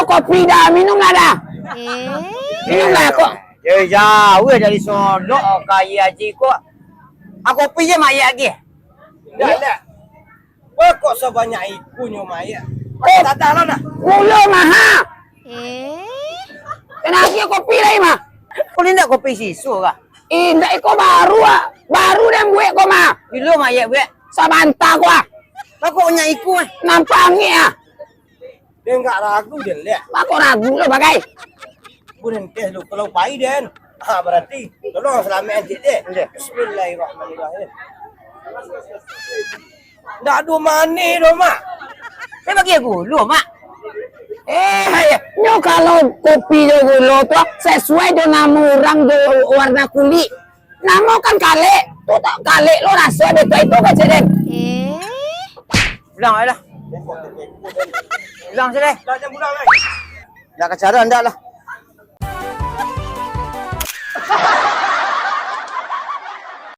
kopi dah, minum lah dah. Minum lah kok. Jauh dari sono kaya haji kok. Aku kopi je mak ayat lagi. Dah. Kok sebanyak ikunya mayat? Tak tahu lah dah. Mula mahal. Kenapa kopi lagi mah? Kau ni nak kopi sisu kah? Indah iko baru ah. Baru dah buat kau mah. Bila mak ayat buat? Sabanta ko ah. Aku nak ikut. Nampangnya ah. Dia enggak ragu dia lihat. Aku ragu lo bagai. Bukan teh lu kalau pai dia. Berarti tolong selamat antik dia. Bismillahirrahmanirrahim. Dah ada mani dah mak. Saya bagi aku lu mak. Nyo kalau kopi do gula tu sesuai dengan nama orang do warna kulit. Nama kan kale. Tu tak kale lo rasa betul itu kan sedek. Pulang lah. Pulang sini. Dah jam pulang lah. Dah kecara anda lah.